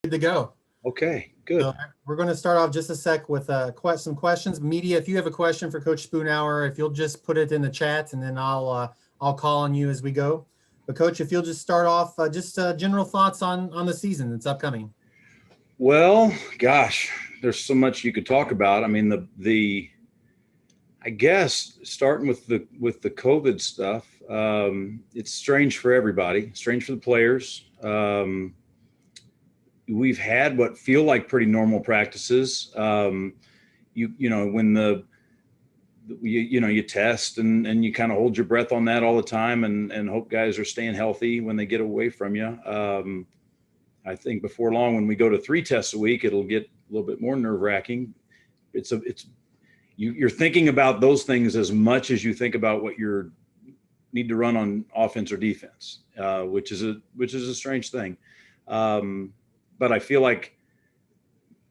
Good to go. Okay, good. So we're going to start off just a sec with some questions. Media, if you have a question for Coach Spoonhour, if you'll just put it in the chat, and then I'll call on you as we go. But Coach, if you'll just start off, just general thoughts on the season that's upcoming. Well, gosh, there's so much you could talk about. I mean, I guess starting with the COVID stuff, it's strange for everybody, strange for the players. We've had what feel like pretty normal practices. When you test and you kind of hold your breath on that all the time and hope guys are staying healthy when they get away from you. I think before long, when we go to 3 tests a week, it'll get a little bit more nerve wracking. You're thinking about those things as much as you think about what you need to run on offense or defense, which is a strange thing. But I feel like,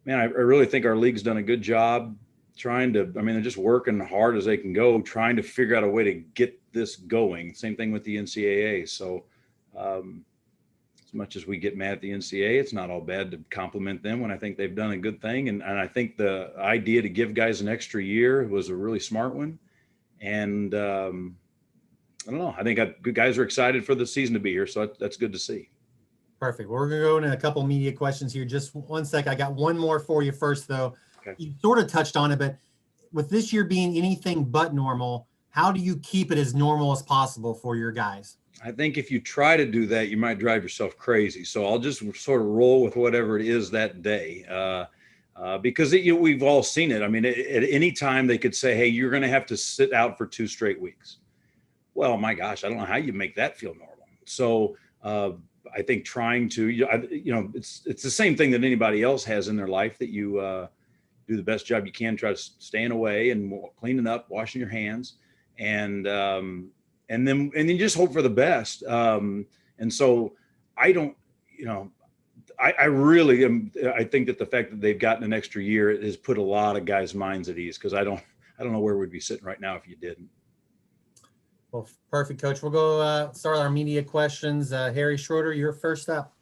man, I really think our league's done a good job they're just working hard as they can go, trying to figure out a way to get this going. Same thing with the Ncaa. So as much as we get mad at the Ncaa, it's not all bad to compliment them when I think they've done a good thing. And I think the idea to give guys an extra year was a really smart one. And I don't know. I think guys are excited for the season to be here. So that's good to see. Perfect. We're going to go into a couple media questions here. Just one sec. I got one more for you first, though. Okay. You sort of touched on it, but with this year being anything but normal, how do you keep it as normal as possible for your guys? I think if you try to do that, you might drive yourself crazy. So I'll just sort of roll with whatever it is that day, because we've all seen it. I mean, at any time they could say, hey, you're going to have to sit out for 2 straight weeks. Well, my gosh, I don't know how you make that feel normal. So I think trying to, it's the same thing that anybody else has in their life, that you do the best job you can, try to staying away and cleaning up, washing your hands, and then just hope for the best. And so I don't, I really am. I think that the fact that they've gotten an extra year has put a lot of guys' minds at ease, because I don't know where we'd be sitting right now if you didn't. Well, perfect, Coach. We'll go start our media questions. Harry Schroeder, you're first up.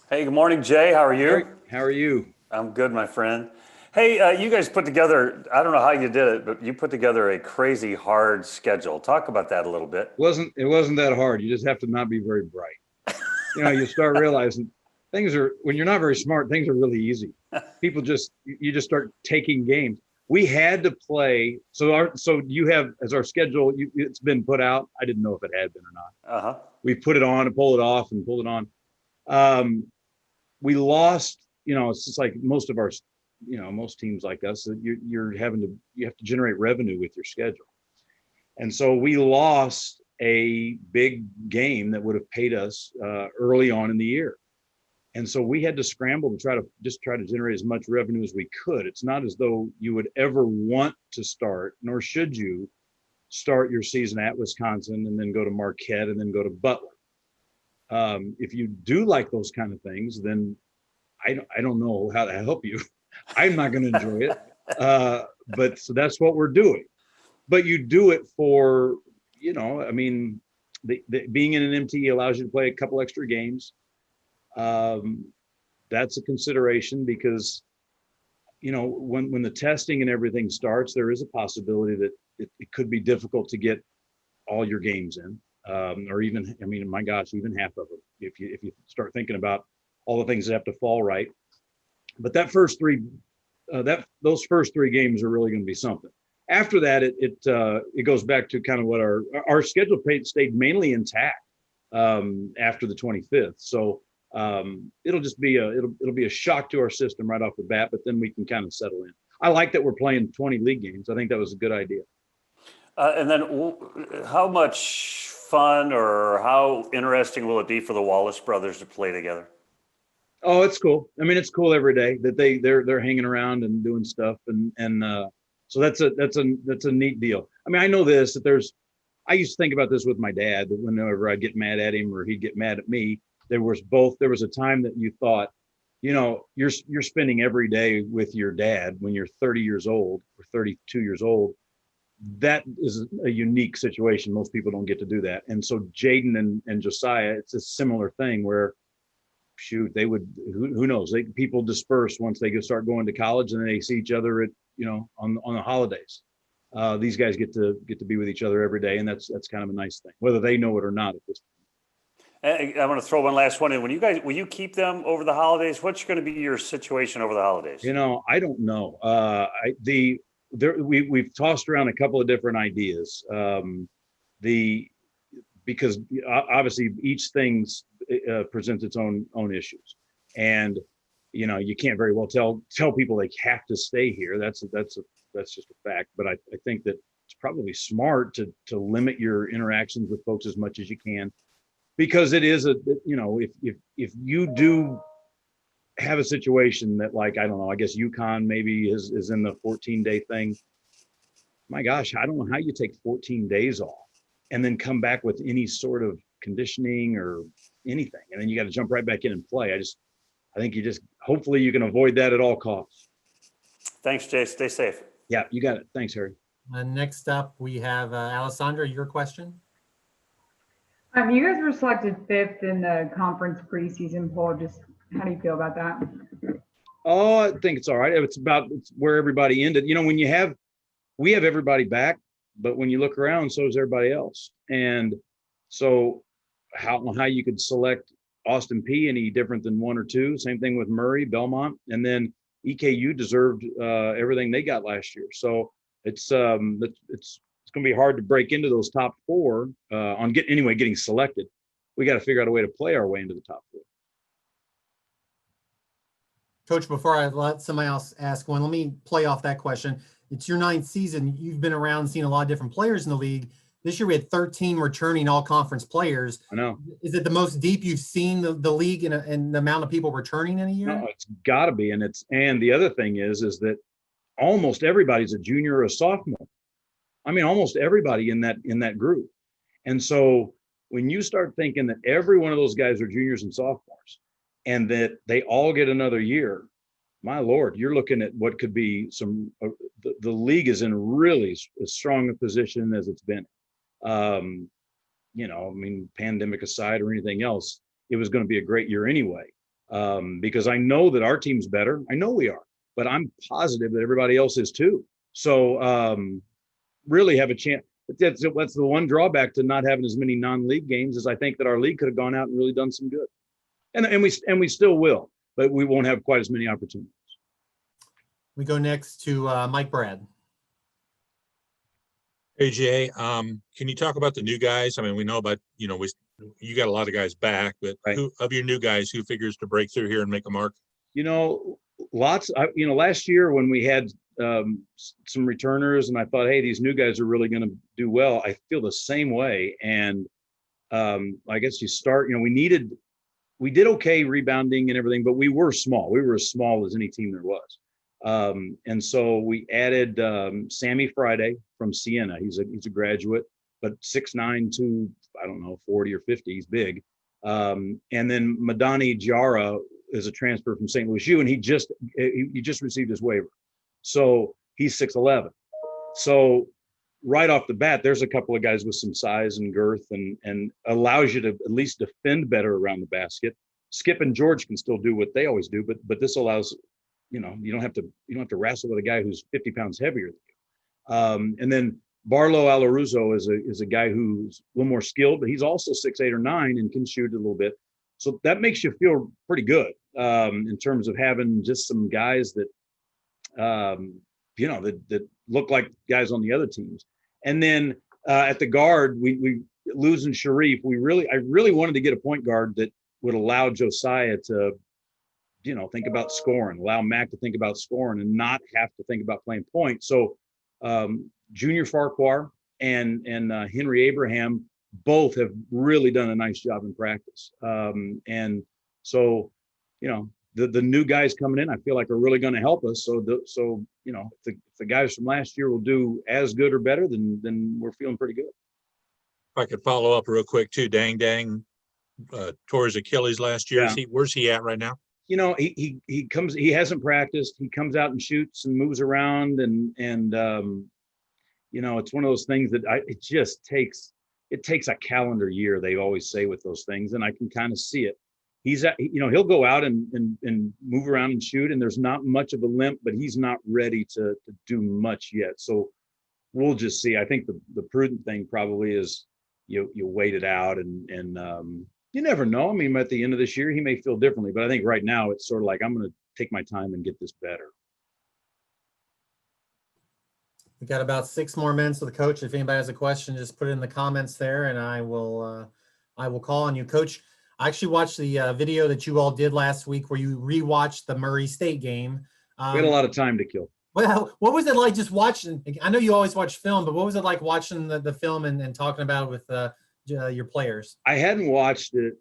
Hey, good morning, Jay. How are you? Harry, how are you? I'm good, my friend. Hey, you guys put together, I don't know how you did it, but you put together a crazy hard schedule. Talk about that a little bit. It wasn't that hard. You just have to not be very bright. You start realizing when you're not very smart, things are really easy. You just start taking games. We had to play. So you have, as our schedule, it's been put out. I didn't know if it had been or not. Uh-huh. We put it on and pulled it off and pulled it on. We lost, it's just like most of our, most teams like us, you have to generate revenue with your schedule. And so we lost a big game that would have paid us early on in the year. And so we had to scramble to try to generate as much revenue as we could. It's not as though you would ever want to start, nor should you start your season at Wisconsin and then go to Marquette and then go to Butler. If you do like those kind of things, then I don't know how to help you. I'm not going to enjoy it. But so that's what we're doing. But you do it for, being in an MT allows you to play a couple extra games. That's a consideration, because, when the testing and everything starts, there is a possibility that it could be difficult to get all your games in, or even, my gosh, even half of them, if you start thinking about all the things that have to fall right. But those first 3 games are really going to be something. After that, it goes back to kind of what our schedule stayed mainly intact after the 25th. So it'll just be it'll be a shock to our system right off the bat, but then we can kind of settle in. I like that we're playing 20 league games. I think that was a good idea. And then how much fun or how interesting will it be for the Wallace brothers to play together? Oh, it's cool. It's cool every day that they're hanging around and doing stuff, and so that's a neat deal. I know this, that I used to think about this with my dad, that whenever I'd get mad at him or he'd get mad at me, there was a time that you thought, you're spending every day with your dad when you're 30 years old or 32 years old. That is a unique situation. Most people don't get to do that. And so Jaden and Josiah, it's a similar thing where shoot, they would, who knows? People disperse once they start going to college, and then they see each other at, on the holidays. These guys get to be with each other every day, and that's kind of a nice thing, whether they know it or not at this point. I'm going to throw one last one in. Will you keep them over the holidays? What's going to be your situation over the holidays? I don't know. We've tossed around a couple of different ideas. Because obviously each thing presents its own issues, and you can't very well tell people they have to stay here. That's just a fact. But I think that it's probably smart to limit your interactions with folks as much as you can, because it is if you do have a situation that, like, I don't know, I guess UConn maybe is in the 14-day thing. My gosh, I don't know how you take 14 days off and then come back with any sort of conditioning or anything, and then you got to jump right back in and play. I think hopefully you can avoid that at all costs. Thanks, Jay. Stay safe. Yeah, you got it. Thanks, Harry. Next up, we have Alessandra, your question. You guys were selected 5th in the conference preseason poll. Just how do you feel about that? Oh, I think it's all right. It's where everybody ended. We have everybody back, but when you look around, so does everybody else. And so how you could select Austin P any different than 1 or 2? Same thing with Murray, Belmont, and then EKU deserved everything they got last year. So it's going to be hard to break into those top 4 getting selected. We got to figure out a way to play our way into the top 4. Coach, before I let somebody else ask one, let me play off that question. It's your 9th season. You've been around, seen a lot of different players in the league. This year we had 13 returning all-conference players. I know. Is it the most deep you've seen the league in the amount of people returning in a year? No, it's got to be. And the other thing is that almost everybody's a junior or a sophomore. I mean, almost everybody in that group. And so when you start thinking that every one of those guys are juniors and sophomores, and that they all get another year, my Lord, you're looking at what could be the league is in really as strong a position as it's been. Pandemic aside or anything else, it was going to be a great year anyway. Because I know that our team's better. I know we are, but I'm positive that everybody else is too. So really have a chance. That's the one drawback to not having as many non-league games, is I think that our league could have gone out and really done some good. And we still will, but we won't have quite as many opportunities. We go next to Mike Brad. Hey, Jay, can you talk about the new guys? I mean, we know about, you got a lot of guys back, but right. Who of your new guys, who figures to break through here and make a mark? Lots. Last year when we had some returners, and I thought, hey, these new guys are really going to do well. I feel the same way. And I guess you start, we did okay rebounding and everything, but we were small. We were as small as any team there was. And so we added Sammy Friday from Siena. He's a graduate, but 6'9", 40 or 50. He's big. And then Madani Jara is a transfer from St. Louis U, and he just received his waiver. So he's 6'11". So right off the bat, there's a couple of guys with some size and girth, and allows you to at least defend better around the basket. Skip and George can still do what they always do, but this allows, you don't have to wrestle with a guy who's 50 pounds heavier than you. And then Barlow Alaruzo is a guy who's a little more skilled, but he's also 6'8" or 9" and can shoot a little bit. So that makes you feel pretty good in terms of having just some guys that that look like guys on the other teams. And then at the guard, we losing Sharif. I really wanted to get a point guard that would allow Josiah to, think about scoring, allow Mack to think about scoring and not have to think about playing point. So Junior Farquhar and Henry Abraham both have really done a nice job in practice. And so, the new guys coming in, I feel like are really going to help us. So if the guys from last year will do as good or better, then we're feeling pretty good. If I could follow up real quick too, Dang tore his Achilles last year. Yeah. Where's he at right now? He hasn't practiced. He comes out and shoots and moves around, and it's one of those things that it takes a calendar year, they always say with those things, and I can kind of see it. he'll go out and move around and shoot, and there's not much of a limp, but he's not ready to do much yet. So we'll just see. I think the prudent thing probably is you wait it out, and you never know. I mean, at the end of this year, he may feel differently, but I think right now it's sort of like, I'm going to take my time and get this better. We got about 6 more minutes with the coach. If anybody has a question, just put it in the comments there, and I will call on you, Coach. I actually watched the video that you all did last week where you rewatched the Murray State game. We had a lot of time to kill. Well, what was it like just watching? I know you always watch film, but what was it like watching the film and talking about it with your players? I hadn't watched it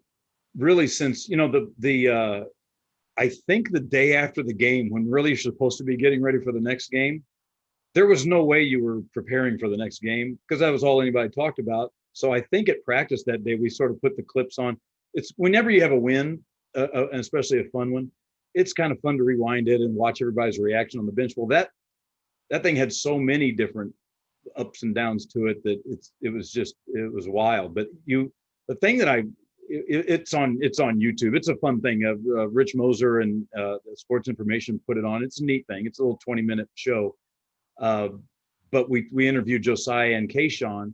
really since, I think the day after the game, when really you're supposed to be getting ready for the next game, there was no way you were preparing for the next game because that was all anybody talked about. So I think at practice that day, we sort of put the clips on. It's whenever you have a win, and especially a fun one, it's kind of fun to rewind it and watch everybody's reaction on the bench. Well, that thing had so many different ups and downs to it that it was wild. But the thing that it's on YouTube. It's a fun thing. Rich Moser and Sports Information put it on. It's a neat thing. It's a little 20-minute show. But we interviewed Josiah and Kayshawn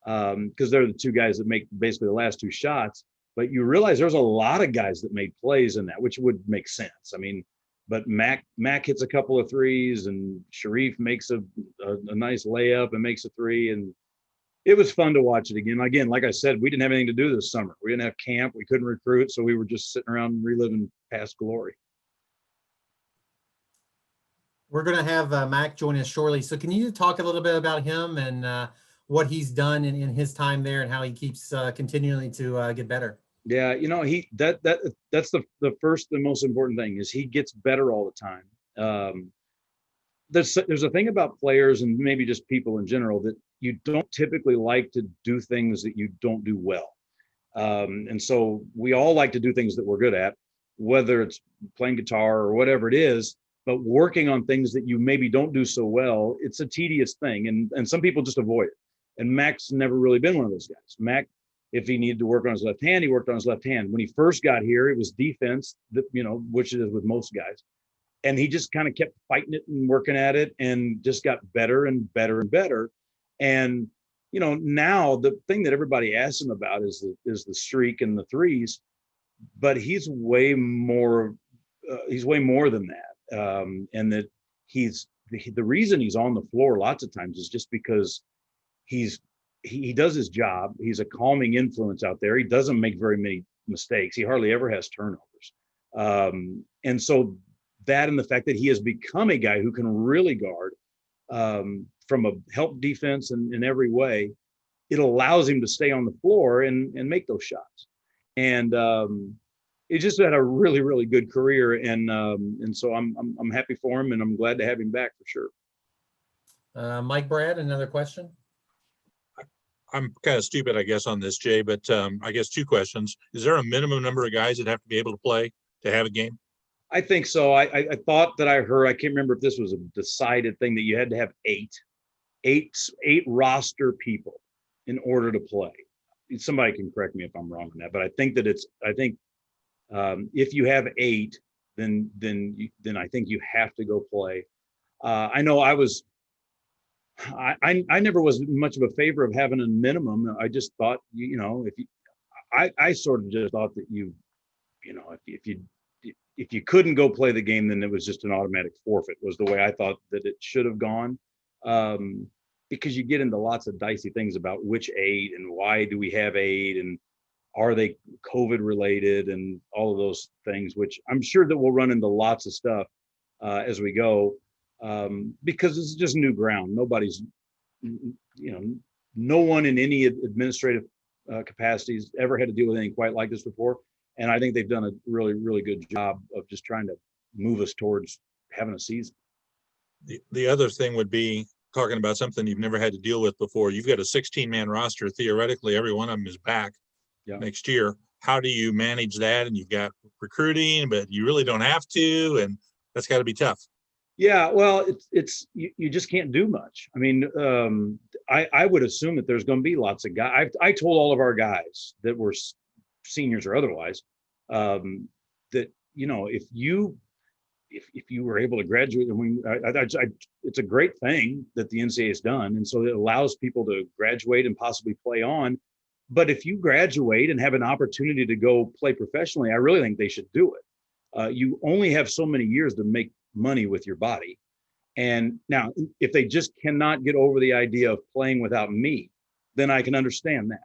because they're the 2 guys that make basically the last 2 shots. But you realize there's a lot of guys that made plays in that, which would make sense. I mean, but Mack hits a couple of threes, and Sharif makes a nice layup and makes a 3, and it was fun to watch it again. Again, like I said, we didn't have anything to do this summer. We didn't have camp. We couldn't recruit, so we were just sitting around reliving past glory. We're going to have Mack join us shortly. So can you talk a little bit about him and what he's done in his time there and how he keeps continually to get better? Yeah, that's the first and most important thing is he gets better all the time. There's a thing about players and maybe just people in general that you don't typically like to do things that you don't do well. And so we all like to do things that we're good at, whether it's playing guitar or whatever it is. But working on things that you maybe don't do so well, it's a tedious thing. And some people just avoid it. And Mack's never really been one of those guys. Mack, if he needed to work on his left hand, he worked on his left hand. When he first got here, it was defense, which it is with most guys. And he just kind of kept fighting it and working at it and just got better and better and better. And, now the thing that everybody asks him about is the streak and the threes, but he's way more than that. And that the reason he's on the floor lots of times is just because he does his job. He's a calming influence out there. He doesn't make very many mistakes. He hardly ever has turnovers. And so that and the fact that he has become a guy who can really guard from a help defense and in every way, it allows him to stay on the floor and make those shots. And he just had a really, really good career, and so I'm happy for him, and I'm glad to have him back for sure. Mike Brad, another question. I'm kind of stupid, I guess, on this, Jay, but I guess 2 questions. Is there a minimum number of guys that have to be able to play to have a game? I think so. I thought that I heard, I can't remember if this was a decided thing, that you had to have eight roster people in order to play. Somebody can correct me if I'm wrong on that, but I think that if you have 8, then I think you have to go play. I know I never was much of a favor of having a minimum. I just thought, I sort of just thought that if you couldn't go play the game, then it was just an automatic forfeit, was the way I thought that it should have gone. Because you get into lots of dicey things about which 8 and why do we have 8 and are they COVID related and all of those things, which I'm sure that we'll run into lots of stuff as we go, because it's just new ground. Nobody's, no one in any administrative capacities ever had to deal with anything quite like this before. And I think they've done a really, really good job of just trying to move us towards having a season. The other thing would be talking about something you've never had to deal with before. You've got a 16-man roster. Theoretically, every one of them is back next year. How do you manage that? And you've got recruiting, but you really don't have to, and that's got to be tough. Yeah, well, you just can't do much. I mean, I would assume that there's going to be lots of guys. I told all of our guys that were seniors or otherwise, that, you know, if you were able to graduate, I mean, it's a great thing that the NCAA has done. And so it allows people to graduate and possibly play on. But if you graduate and have an opportunity to go play professionally, I really think they should do it. You only have so many years to make money with your body. And now, if they just cannot get over the idea of playing without me, then I can understand that.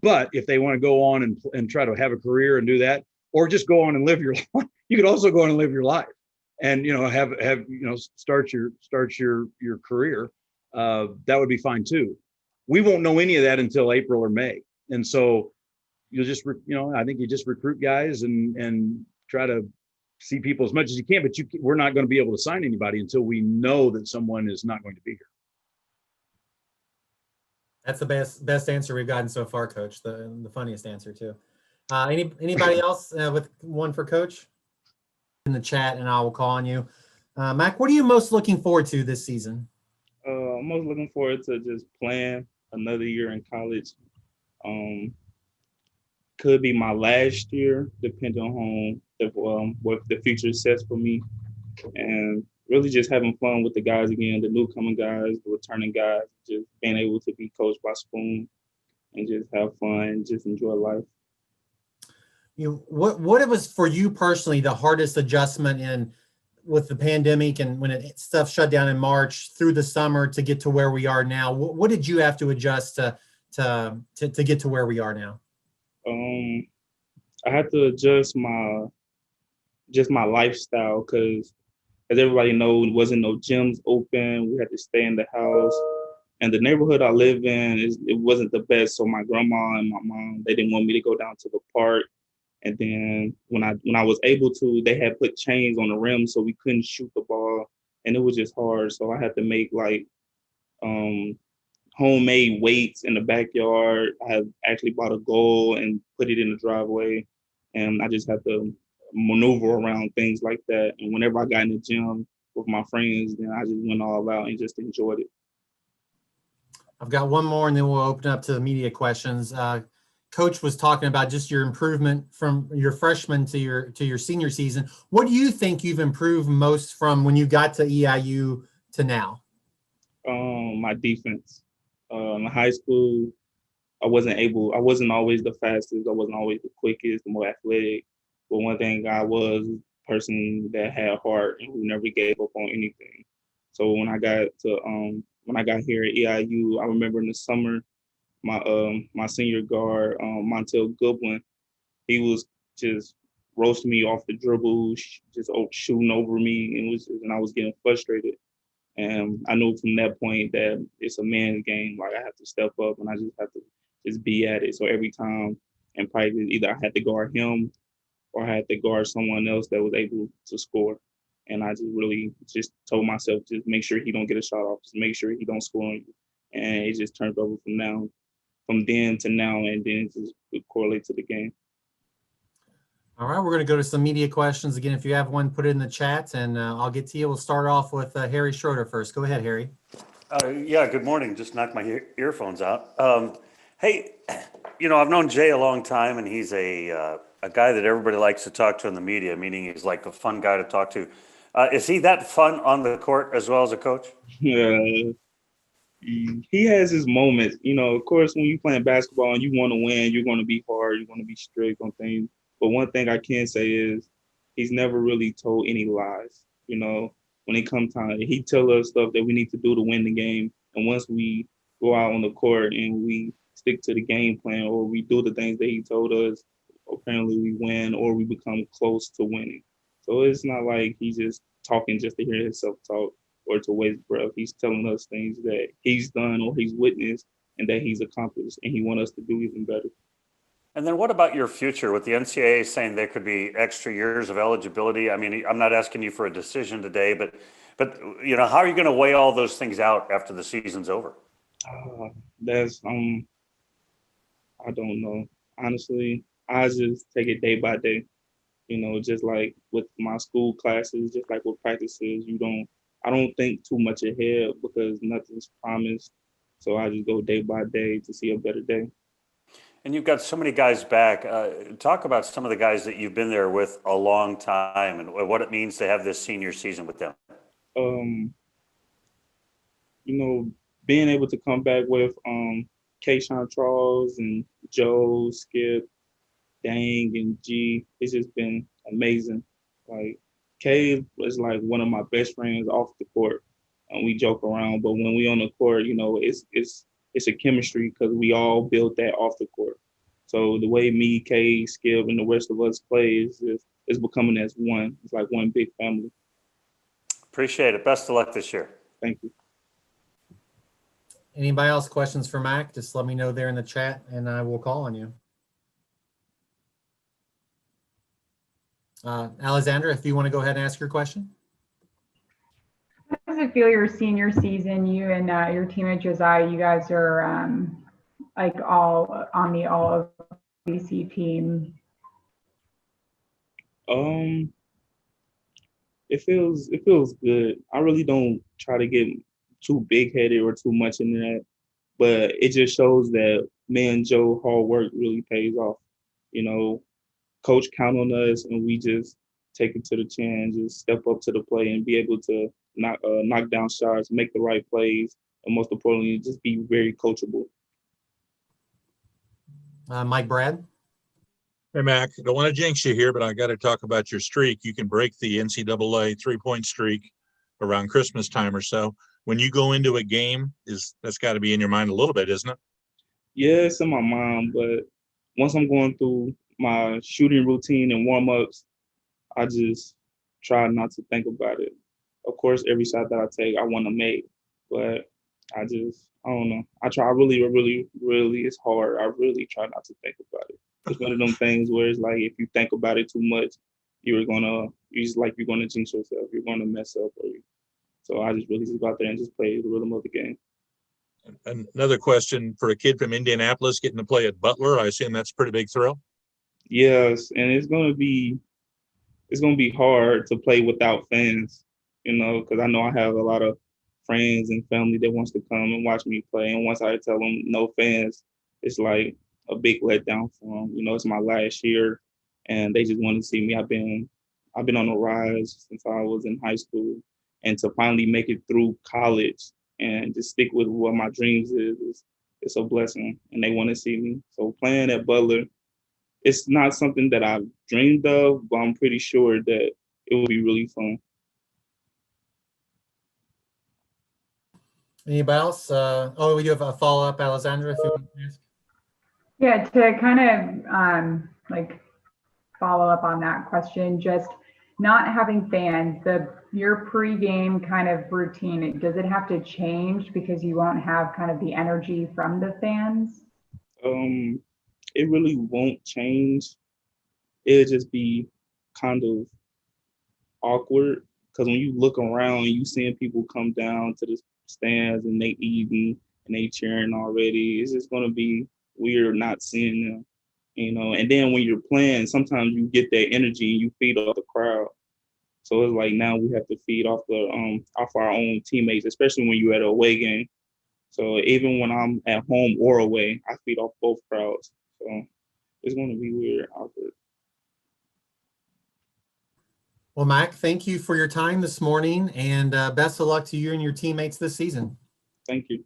But if they want to go on and try to have a career and do that, or just go on and live your life, you could also go on and live your life, and have start your career. That would be fine too. We won't know any of that until April or May, and so you'll just I think you just recruit guys and try to see people as much as you can. But we're not going to be able to sign anybody until we know that someone is not going to be here. That's the best answer we've gotten so far, Coach. The funniest answer too. Anybody else with one for Coach in the chat, and I will call on you. Mack, what are you most looking forward to this season? I'm most looking forward to just playing another year in college. Could be my last year, depending on what the future sets for me, and really just having fun with the guys again, the newcomer guys, the returning guys, just being able to be coached by Spoon and just have fun and just enjoy life. What it was for you personally the hardest adjustment in with the pandemic and when stuff shut down in March through the summer to get to where we are now? What did you have to adjust to get to where we are now? I had to adjust my lifestyle because, as everybody knows, wasn't no gyms open. We had to stay in the house, and the neighborhood I live in it wasn't the best. So my grandma and my mom, they didn't want me to go down to the park. And then when I was able to, they had put chains on the rim so we couldn't shoot the ball, and it was just hard. So I had to make like homemade weights in the backyard. I have actually bought a goal and put it in the driveway, and I just had to maneuver around things like that. And whenever I got in the gym with my friends, then I just went all out and just enjoyed it. I've got one more, and then we'll open up to the media questions. Coach was talking about just your improvement from your freshman to your senior season. What do you think you've improved most from when you got to EIU to now? My defense. In high school, I wasn't always the fastest. I wasn't always the quickest, the more athletic. But one thing I was a person that had heart and who never gave up on anything. So when I got here at EIU, I remember in the summer, my senior guard, Montel Goodwin, he was just roasting me off the dribble, just shooting over me, and I was getting frustrated. And I knew from that point that it's a man's game. Like I have to step up, and I just have to just be at it. So every time in practice, either I had to guard him or I had to guard someone else that was able to score. And I just really just told myself, just make sure he don't get a shot off, just make sure he don't score on you. And it just turned over from then to now, and then just correlate to the game. All right, we're going to go to some media questions. Again, if you have one, put it in the chat, and I'll get to you. We'll start off with Harry Schroeder first. Go ahead, Harry. Yeah, good morning. Just knocked my earphones out. Hey, I've known Jay a long time, and he's a guy that everybody likes to talk to in the media, meaning he's like a fun guy to talk to. Is he that fun on the court as well as a coach? Yeah, he has his moments. Of course, when you're playing basketball and you want to win, you're going to be hard, you're going to be strict on things. But one thing I can say is he's never really told any lies. When it comes time, he tells us stuff that we need to do to win the game. And once we go out on the court and we stick to the game plan, or we do the things that he told us, apparently we win or we become close to winning. So it's not like he's just talking just to hear himself talk or to waste breath. He's telling us things that he's done or he's witnessed and that he's accomplished, and he wants us to do even better. And then what about your future with the NCAA saying there could be extra years of eligibility? I mean, I'm not asking you for a decision today, but how are you going to weigh all those things out after the season's over? That's I don't know. Honestly, I just take it day by day. Just like with my school classes, just like with practices, I don't think too much ahead because nothing's promised. So I just go day by day to see a better day. And you've got so many guys back. Talk about some of the guys that you've been there with a long time and what it means to have this senior season with them. Um, you know, being able to come back with Kayshawn Charles and Joe, Skip, Dang, and G, it's just been amazing. Like K was like one of my best friends off the court, and we joke around. But when we on the court, you know, it's a chemistry because we all built that off the court. So the way me, K, Skip, and the rest of us play is becoming as one. It's like one big family. Appreciate it. Best of luck this year. Thank you. Anybody else questions for Mack? Just let me know there in the chat and I will call on you. Alexandra, if you want to go ahead and ask your question. How does it feel your senior season? You and your team at Josiah, you guys are like all on the all OVC team. It feels good. I really don't try to get too big headed or too much into that, but it just shows that me and Joe hard work really pays off. You know, coach count on us, and we just take it to the chin and just step up to the plate and be able to knock down shots, make the right plays, and most importantly, just be very coachable. Mike Brad. Hey, Mac, I don't want to jinx you here, but I got to talk about your streak. You can break the NCAA 3-point streak around Christmas time or so. When you go into a game, that's got to be in your mind a little bit, isn't it? Yeah, it's in my mind, but once I'm going through my shooting routine and warm-ups, I just try not to think about it. Of course, every shot that I take, I want to make, but I don't know. I really, it's hard. I really try not to think about it. It's one of them things where it's like, if you think about it too much, you're gonna jinx yourself. You're gonna mess up. So I just really just go out there and just play the rhythm of the game. And another question for a kid from Indianapolis getting to play at Butler, I assume that's a pretty big thrill. Yes, and it's gonna be hard to play without fans, you know, because I know I have a lot of friends and family that wants to come and watch me play. And once I tell them no fans, it's like a big letdown for them. You know, it's my last year, and they just want to see me. I've been on the rise since I was in high school, and to finally make it through college and just stick with what my dreams is it's a blessing. And they want to see me. So playing at Butler, it's not something that I've dreamed of, but I'm pretty sure that it will be really fun. Anybody else? We do have a follow-up, Alexandra, if you want to ask. Yeah, to kind of like follow up on that question, just not having fans, your pregame kind of routine, does it have to change because you won't have kind of the energy from the fans? It really won't change. It'll just be kind of awkward because when you look around, you seeing people come down to the stands and they eating and they cheering already. It's just gonna be weird not seeing them, you know. And then when you're playing, sometimes you get that energy and you feed off the crowd. So it's like now we have to feed off our own teammates, especially when you're at an away game. So even when I'm at home or away, I feed off both crowds. So it's going to be weird, awkward. Well, Mack, thank you for your time this morning, and best of luck to you and your teammates this season. Thank you.